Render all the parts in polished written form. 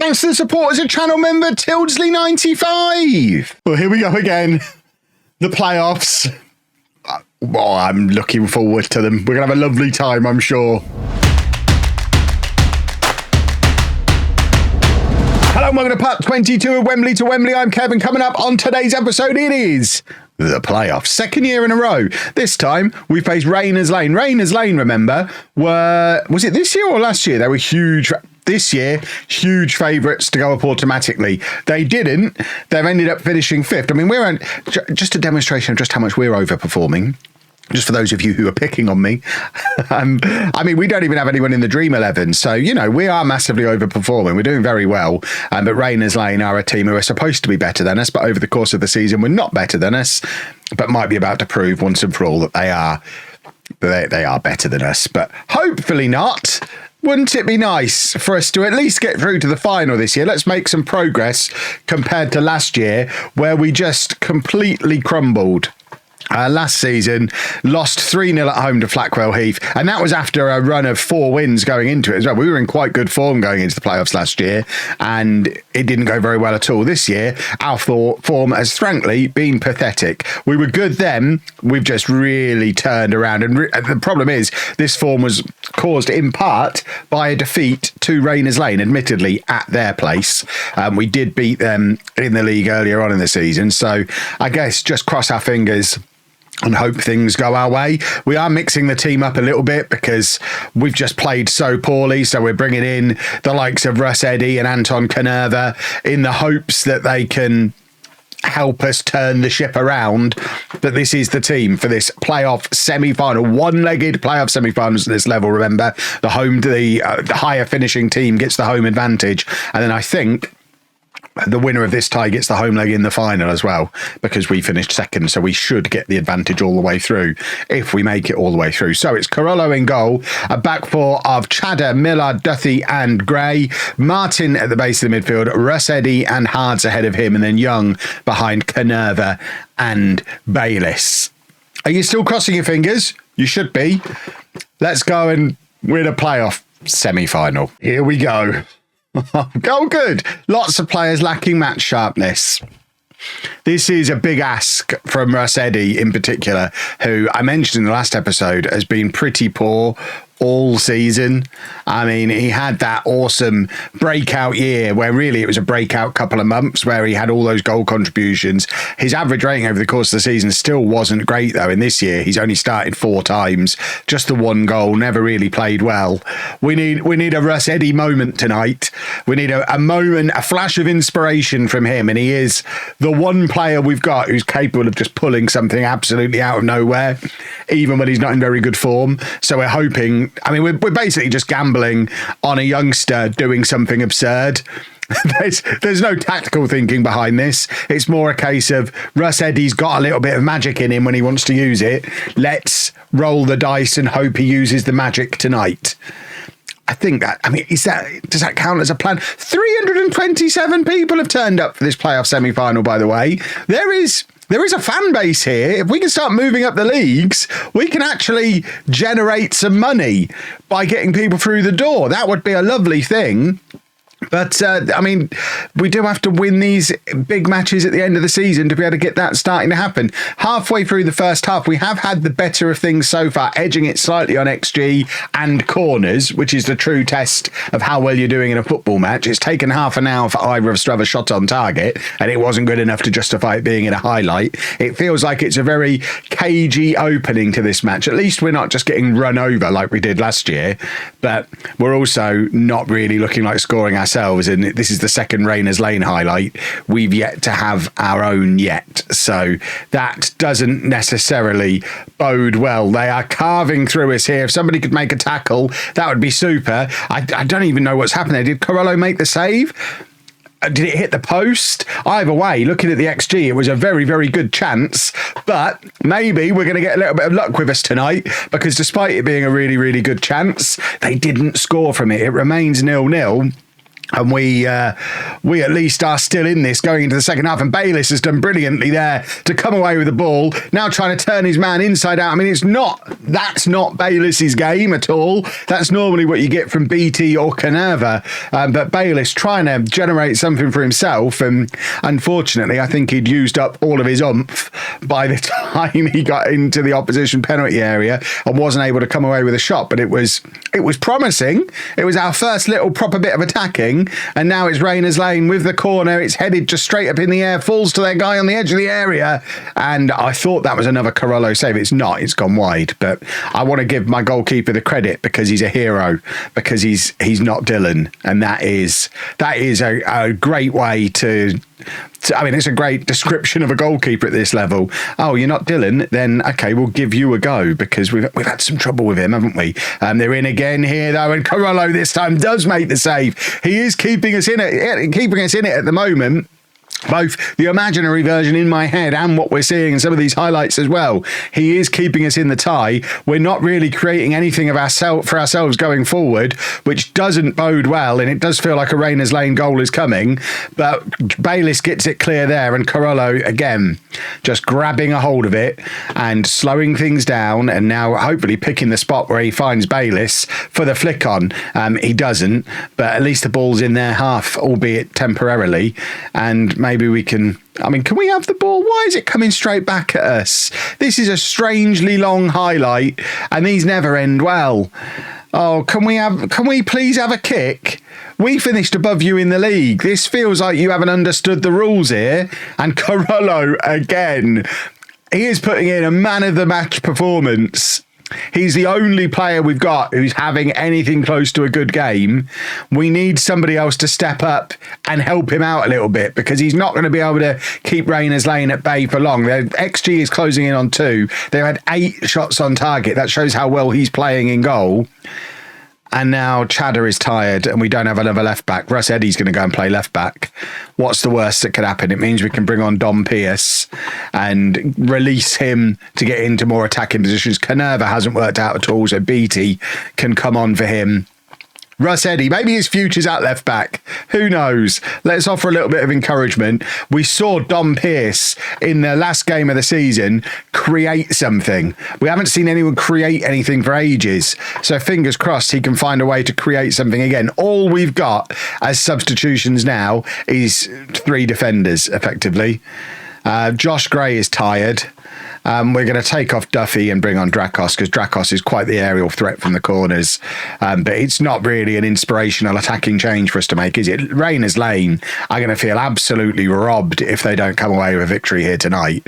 Thanks to the support as a channel member, Tildesley95. Well, here we go again. The playoffs. Oh, I'm looking forward to them. We're going to have a lovely time, I'm sure. Hello and welcome to part 22 of Wembley to Wembley. I'm Kevin. Coming up on today's episode, it is the playoffs. Second year in a row. This time, we faced Rayners Lane. Rayners Lane, remember, was it this year or last year? They were huge. This year, huge favourites to go up automatically. They didn't. They've ended up finishing fifth. I mean, we're just a demonstration of just how much we're overperforming. Just for those of you who are picking on me. I mean, we don't even have anyone in the Dream 11. So, you know, we are massively overperforming. We're doing very well. But Rayners Lane are a team who are supposed to be better than us. But over the course of the season, we're not better than us. But might be about to prove once and for all that they are better than us. But hopefully not. Wouldn't it be nice for us to at least get through to the final this year? Let's make some progress compared to last year, where we just completely crumbled. Last season, lost 3-0 at home to Flackwell Heath, and that was after a run of 4 wins going into it as well. We were in quite good form going into the playoffs last year, and it didn't go very well at all this year. Our form has frankly been pathetic. We were good then, we've just really turned around, and the problem is this form was caused in part by a defeat to Rayners Lane, admittedly at their place. We did beat them in the league earlier on in the season, so I guess just cross our fingers and hope things go our way. We are mixing the team up a little bit because we've just played so poorly. So we're bringing in the likes of Russ Eddy and Anton Canerva in the hopes that they can help us turn the ship around. But this is the team for this playoff semi-final, one-legged playoff semi-finals at this level. Remember, the higher finishing team gets the home advantage. And then I think the winner of this tie gets the home leg in the final as well, because we finished second, so we should get the advantage all the way through if we make it all the way through. So it's Carollo in goal, a back four of Chadder, Millard, Duthie and Gray, Martin at the base of the midfield, Russ Eddy and Hards ahead of him, and then Young behind Canerva and Bayliss. Are you still crossing your fingers? You should be. Let's go and win a playoff semi-final. Here we go. Oh, good. Lots of players lacking match sharpness. This is a big ask from Russ Eddy in particular, who I mentioned in the last episode has been pretty poor all season. I mean, he had that awesome breakout year where really it was a breakout couple of months where he had all those goal contributions. His average rating over the course of the season still wasn't great though. In this year, he's only started 4 times, just the 1 goal, never really played well. We need a Russ Eddy moment tonight. We need a moment, a flash of inspiration from him, and he is the one player we've got who's capable of just pulling something absolutely out of nowhere, even when he's not in very good form. So we're hoping, I mean, we're basically just gambling on a youngster doing something absurd. There's no tactical thinking behind this. It's more a case of Russ Eddy's got a little bit of magic in him when he wants to use it. Let's roll the dice and hope he uses the magic tonight. I think that, I mean, does that count as a plan? 327 people have turned up for this playoff semi-final, by the way. There is a fan base here. If we can start moving up the leagues, we can actually generate some money by getting people through the door. That would be a lovely thing. But, I mean, we do have to win these big matches at the end of the season to be able to get that starting to happen. Halfway through the first half, we have had the better of things so far, edging it slightly on XG and corners, which is the true test of how well you're doing in a football match. It's taken half an hour for either of us to have a shot on target, and it wasn't good enough to justify it being in a highlight. It feels like it's a very cagey opening to this match. At least we're not just getting run over like we did last year, but we're also not really looking like scoring ourselves. And this is the second Rayners Lane highlight. We've yet to have our own yet. So that doesn't necessarily bode well. They are carving through us here. If somebody could make a tackle, that would be super. I don't even know what's happening. Did Carollo make the save? Did it hit the post? Either way, looking at the XG, it was a very, very good chance. But maybe we're going to get a little bit of luck with us tonight, because despite it being a really, really good chance, they didn't score from it. It remains 0-0. And we at least are still in this going into the second half. And Bayliss has done brilliantly there to come away with the ball. Now trying to turn his man inside out. I mean, that's not Bayliss's game at all. That's normally what you get from BT or Canerva. But Bayliss trying to generate something for himself. And unfortunately, I think he'd used up all of his oomph by the time he got into the opposition penalty area and wasn't able to come away with a shot. But it was promising. It was our first little proper bit of attacking. And now it's Rayners Lane with the corner. It's headed just straight up in the air, falls to their guy on the edge of the area. And I thought that was another Carollo save. It's not. It's gone wide. But I want to give my goalkeeper the credit because he's a hero, because he's not Dylan. And that is a great way to I mean, it's a great description of a goalkeeper at this level. Oh, you're not Dylan? Then, okay, we'll give you a go because we've had some trouble with him, haven't we? They're in again here, though, and Carollo this time does make the save. He is keeping us in it at the moment. Both the imaginary version in my head and what we're seeing in some of these highlights as well. He is keeping us in the tie. We're not really creating anything of for ourselves going forward, which doesn't bode well, and it does feel like a Rayners Lane goal is coming. But Bayliss gets it clear there, and Carollo, again, just grabbing a hold of it and slowing things down, and now hopefully picking the spot where he finds Bayliss for the flick on. He doesn't, but at least the ball's in their half, albeit temporarily, and maybe we can... I mean, can we have the ball? Why is it coming straight back at us? This is a strangely long highlight, and these never end well. Oh, can we please have a kick? We finished above you in the league. This feels like you haven't understood the rules here. And Carollo again. He is putting in a man of the match performance. He's the only player we've got who's having anything close to a good game. We need somebody else to step up and help him out a little bit because he's not going to be able to keep Rayners Lane at bay for long. Their XG is closing in on 2. They've had 8 shots on target. That shows how well he's playing in goal. And now Chadder is tired and we don't have another left back. Russ Eddy's going to go and play left back. What's the worst that could happen? It means we can bring on Dom Pierce and release him to get into more attacking positions. Canerva hasn't worked out at all, so Beattie can come on for him. Russ Eddy, maybe his future's at left back. Who knows? Let's offer a little bit of encouragement. We saw Dom Pierce in the last game of the season create something. We haven't seen anyone create anything for ages. So fingers crossed he can find a way to create something again. All we've got as substitutions now is 3 defenders, effectively. Josh Gray is tired. We're going to take off Duffy and bring on Drakos because Drakos is quite the aerial threat from the corners. But it's not really an inspirational attacking change for us to make, is it? Rayners Lane are going to feel absolutely robbed if they don't come away with a victory here tonight.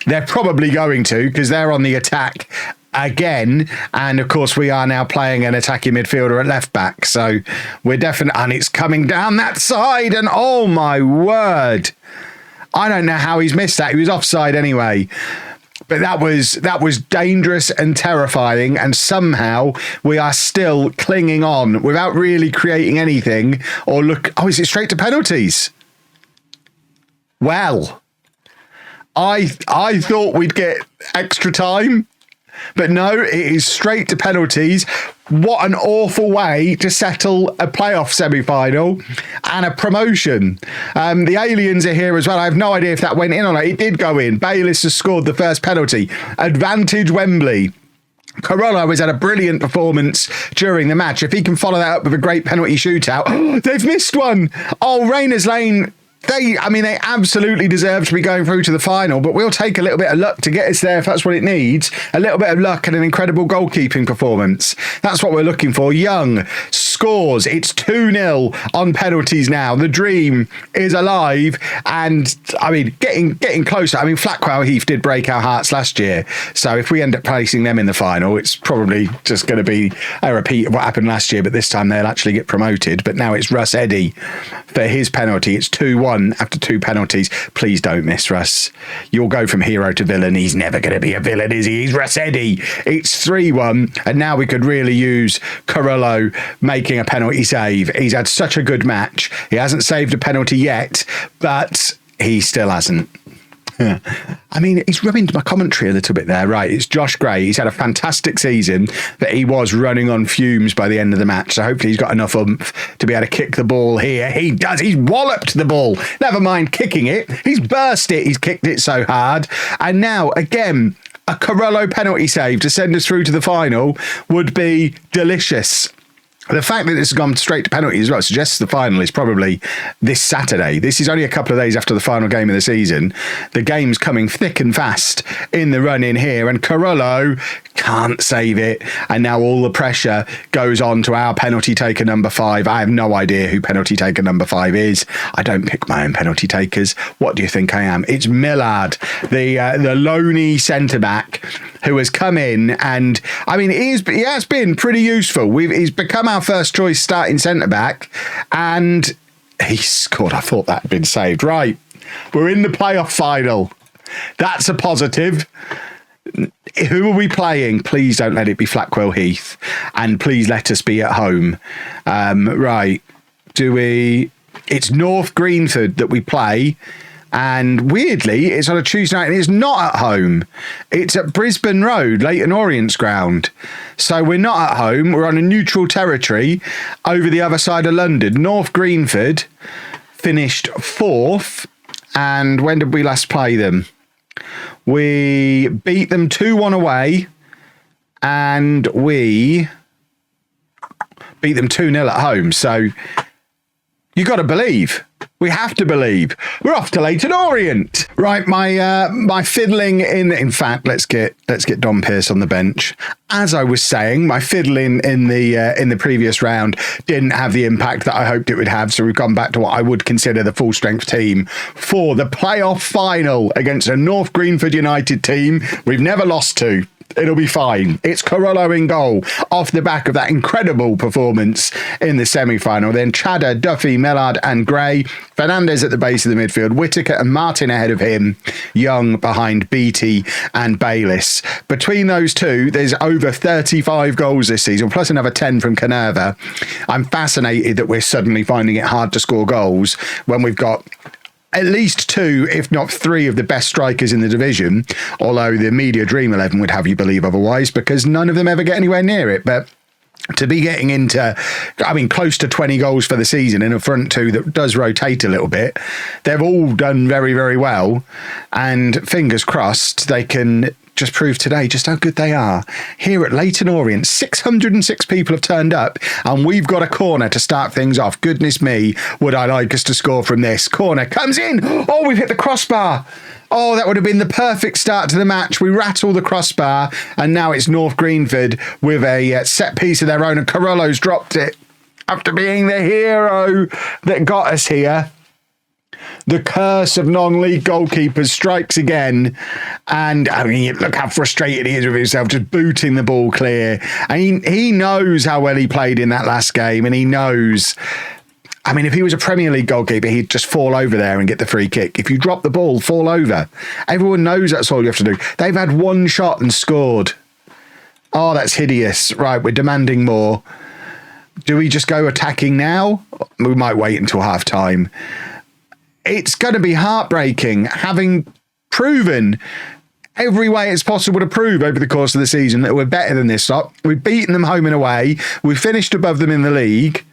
They're probably going to because they're on the attack again, and of course we are now playing an attacking midfielder at left back, so we're definitely, and it's coming down that side, and oh my word, I don't know how he's missed that. He was offside anyway. But that was dangerous and terrifying, and somehow we are still clinging on without really creating anything or look... Oh, is it straight to penalties? Well, I thought we'd get extra time, but no, it is straight to penalties. What an awful way to settle a playoff semi-final and a promotion. The aliens are here as well. I have no idea if that went in or not. It did go in. Bayliss has scored the first penalty. Advantage Wembley. Carollo has had a brilliant performance during the match. If he can follow that up with a great penalty shootout. They've missed one. Oh, Rayners Lane... They absolutely deserve to be going through to the final, but we'll take a little bit of luck to get us there if that's what it needs. A little bit of luck and an incredible goalkeeping performance. That's what we're looking for. Young scores. It's 2-0 on penalties now. The dream is alive, and I mean, getting closer. I mean, Flackwell Heath did break our hearts last year, so if we end up placing them in the final, it's probably just going to be a repeat of what happened last year, but this time they'll actually get promoted. But now it's Russ Eddy for his penalty. It's 2-1 after 2 penalties. Please don't miss Russ. You'll go from hero to villain. He's never going to be a villain, is he? He's Russ Eddy. It's 3-1, and now we could really use Carollo making a penalty save. He's had such a good match. He hasn't saved a penalty yet, but he still hasn't. I mean, he's ruined my commentary a little bit there. Right, it's Josh Gray. He's had a fantastic season, but he was running on fumes by the end of the match. So hopefully he's got enough oomph to be able to kick the ball here. He does. He's walloped the ball. Never mind kicking it. He's burst it. He's kicked it so hard. And now, again, a Carollo penalty save to send us through to the final would be delicious. The fact that this has gone straight to penalties as well suggests the final is probably this Saturday. This is only a couple of days after the final game of the season. The game's coming thick and fast in the run in here, and Carollo can't save it. And now all the pressure goes on to our penalty taker number 5. I have no idea who penalty taker number 5 is. I don't pick my own penalty takers. What do you think I am? It's Millard, the loney centre-back who has come in, and I mean, he has been pretty useful. He's become our first choice starting centre-back, and he scored. I thought that had been saved. Right, we're in the playoff final. That's a positive. Who are we playing? Please don't let it be Flackwell Heath, and please let us be at home. Right, it's North Greenford that we play. And weirdly, it's on a Tuesday night and it's not at home. It's at Brisbane Road, Leighton Orient's ground. So we're not at home. We're on a neutral territory over the other side of London. North Greenford finished 4th. And when did we last play them? We beat them 2-1 away. And we beat them 2-0 at home. So you got to believe. We have to believe. We're off to Leighton Orient. Right, my fiddling in fact, let's get Don Pearce on the bench. As I was saying, my fiddling in the previous round didn't have the impact that I hoped it would have, so we've gone back to what I would consider the full strength team for the playoff final against a North Greenford United team we've never lost to. It'll be fine. It's Carollo in goal off the back of that incredible performance in the semi-final. Then Chadder, Duffy, Mellard and Gray. Fernandez at the base of the midfield. Whittaker and Martin ahead of him. Young behind Beattie and Bayliss. Between those two, there's over 35 goals this season, plus another 10 from Canerva. I'm fascinated that we're suddenly finding it hard to score goals when we've got at least 2, if not 3 of the best strikers in the division, although the media dream 11 would have you believe otherwise, because none of them ever get anywhere near it. But to be getting into, close to 20 goals for the season in a front 2 that does rotate a little bit, they've all done very, very well. And fingers crossed they can just prove today just how good they are. Here at Leighton Orient, 606 people have turned up, and we've got a corner to start things off. Goodness me, would I like us to score from this. Corner comes in. Oh, we've hit the crossbar. Oh, that would have been the perfect start to the match. We rattle the crossbar, and now it's North Greenford with a set piece of their own, and Carollo's dropped it after being the hero that got us here. The curse of non-league goalkeepers strikes again. And look how frustrated he is with himself, just booting the ball clear. And he knows how well he played in that last game. And he knows, if he was a Premier League goalkeeper, he'd just fall over there and get the free kick. If you drop the ball, fall over. Everyone knows that's all you have to do. They've had one shot and scored. Oh, that's hideous. Right, we're demanding more. Do we just go attacking now? We might wait until half time. It's going to be heartbreaking, having proven every way it's possible to prove over the course of the season that we're better than this lot. We've beaten them home and away. We've finished above them in the league.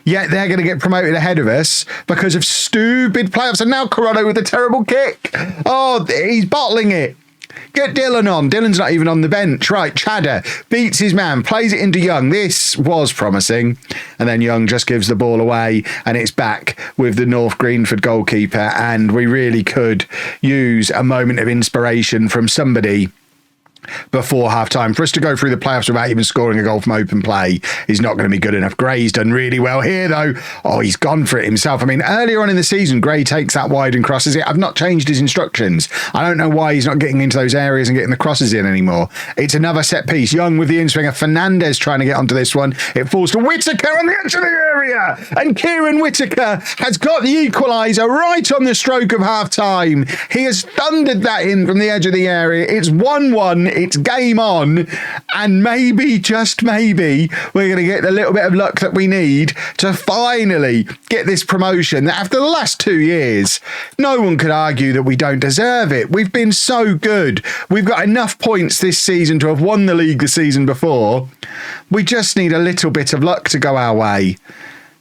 Yet they're going to get promoted ahead of us because of stupid playoffs. And now Carollo with a terrible kick. Oh, he's bottling it. Get Dylan on. Dylan's not even on the bench. Right, Chadder beats his man, plays it into Young. This was promising. And then Young just gives the ball away, and it's back with the North Greenford goalkeeper. And we really could use a moment of inspiration from somebody before half-time. For us to go through the playoffs without even scoring a goal from open play is not going to be good enough. Gray's done really well here, though. Oh, he's gone for it himself. Earlier on in the season, Gray takes that wide and crosses it. I've not changed his instructions. I don't know why he's not getting into those areas and getting the crosses in anymore. It's another set piece. Young with the in-swinger. Fernandez trying to get onto this one. It falls to Whittaker on the edge of the area. And Kieran Whittaker has got the equaliser right on the stroke of half-time. He has thundered that in from the edge of the area. It's 1-1 It's game on. And maybe, just maybe, we're going to get the little bit of luck that we need to finally get this promotion. After the last 2 years, no one could argue that we don't deserve it. We've been so good. We've got enough points this season to have won the league the season before. We just need a little bit of luck to go our way.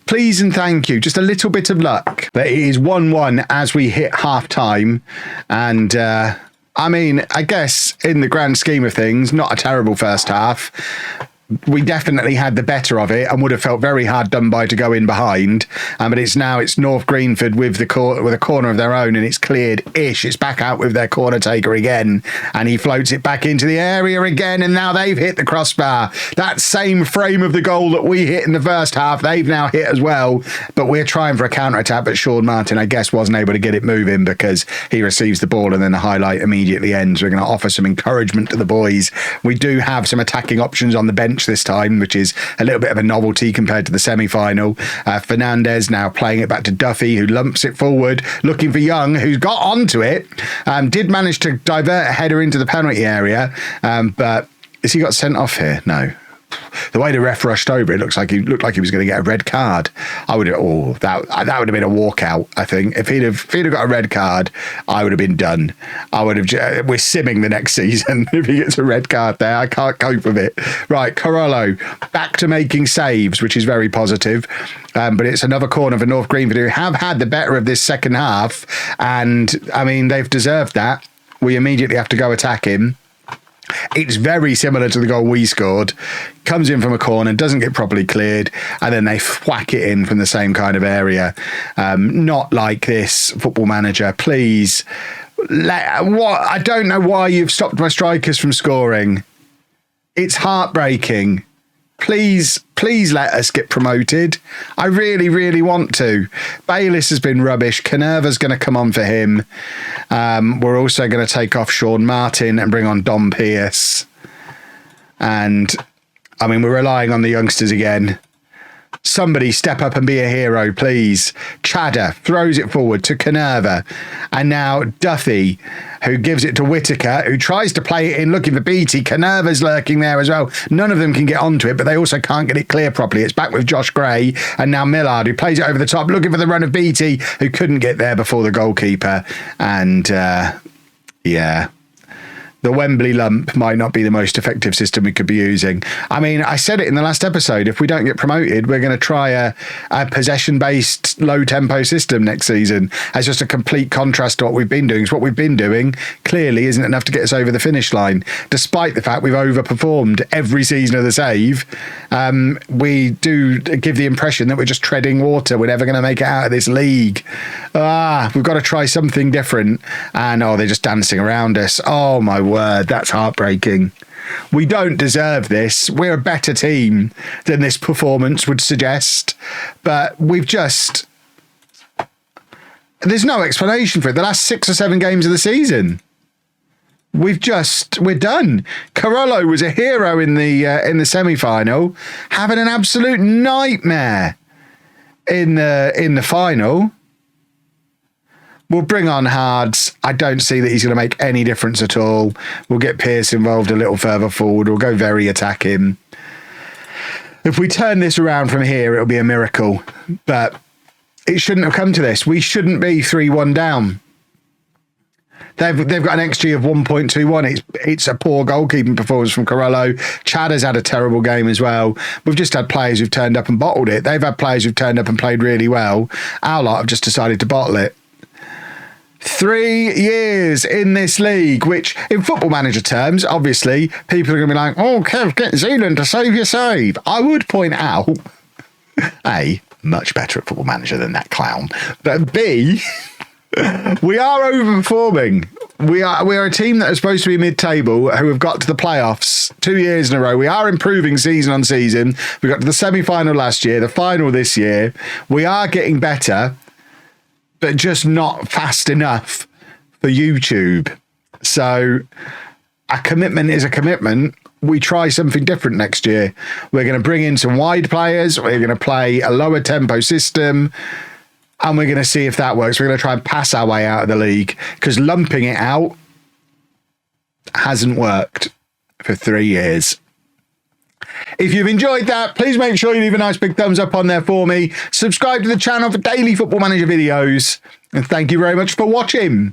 Please and thank you. Just a little bit of luck. But it is 1-1 as we hit half-time. And, I mean, I guess in the grand scheme of things, not a terrible first half. We definitely had the better of it and would have felt very hard done by to go in behind. But it's North Greenford with a corner of their own, and it's cleared-ish. It's back out with their corner taker again, and he floats it back into the area again, and now they've hit the crossbar. That same frame of the goal that we hit in the first half, they've now hit as well. But we're trying for a counter-attack, but Sean Martin, I guess, wasn't able to get it moving because he receives the ball and then the highlight immediately ends. We're going to offer some encouragement to the boys. We do have some attacking options on the bench this time, which is a little bit of a novelty compared to the semi-final. Fernandez now playing it back to Duffy, who lumps it forward, looking for Young, who's got onto it. Did manage to divert a header into the penalty area, but has he got sent off here? No. The way the ref rushed over, it looked like he was going to get a red card. That would have been a walkout. I think if he'd have got a red card, I would have been done. We're simming the next season if he gets a red card there. I can't cope with it. Right, Carollo back to making saves, which is very positive. But it's another corner for North Greenford, who have had the better of this second half, and I mean they've deserved that. We immediately have to go attack him. It's very similar to the goal we scored. Comes in from a corner, doesn't get properly cleared, and then they whack it in from the same kind of area. Not like this, Football Manager. Please. I don't know why you've stopped my strikers from scoring. It's heartbreaking. Please let us get promoted. I really, really want to. Bayliss has been rubbish. Canerva's going to come on for him. We're also going to take off Sean Martin and bring on Dom Pierce. And, I mean, we're relying on the youngsters again. Somebody step up and be a hero, please. Chadder throws it forward to Canerva. And now Duffy, who gives it to Whitaker, who tries to play it in looking for Beattie. Canerva's lurking there as well. None of them can get onto it, but they also can't get it clear properly. It's back with Josh Gray and now Millard, who plays it over the top, looking for the run of Beattie, who couldn't get there before the goalkeeper. And, yeah. The Wembley lump might not be the most effective system we could be using. I mean, I said it in the last episode, if we don't get promoted, we're going to try a possession-based, low-tempo system next season as just a complete contrast to what we've been doing. So what we've been doing clearly isn't enough to get us over the finish line, despite the fact we've overperformed every season of the save. We do give the impression that we're just treading water. We're never going to make it out of this league. We've got to try something different. And, they're just dancing around us. Oh, my word, that's heartbreaking. We don't deserve this. We're a better team than this performance would suggest, but there's no explanation for it. The last 6 or 7 games of the season, we're done. Carollo was a hero in the semi-final, having an absolute nightmare in the final. We'll bring on Hards. I don't see that he's going to make any difference at all. We'll get Pierce involved a little further forward. We'll go very attacking. If we turn this around from here, it'll be a miracle. But it shouldn't have come to this. We shouldn't be 3-1 down. They've got an XG of 1.21. It's a poor goalkeeping performance from Carollo. Chadder's had a terrible game as well. We've just had players who've turned up and bottled it. They've had players who've turned up and played really well. Our lot have just decided to bottle it. 3 years in this league, which in Football Manager terms, obviously, people are going to be like, oh, Kev, get Zealand to save your save. I would point out, A, much better at Football Manager than that clown, but B, we are overperforming. We are a team that is supposed to be mid-table who have got to the playoffs 2 years in a row. We are improving season on season. We got to the semi-final last year, the final this year. We are getting better, but just not fast enough for YouTube. So a commitment is a commitment. We try something different next year. We're going to bring in some wide players. We're going to play a lower tempo system. And we're going to see if that works. We're going to try and pass our way out of the league because lumping it out hasn't worked. for 3 years. If you've enjoyed that, please make sure you leave a nice big thumbs up on there for me. Subscribe to the channel for daily Football Manager videos. And thank you very much for watching.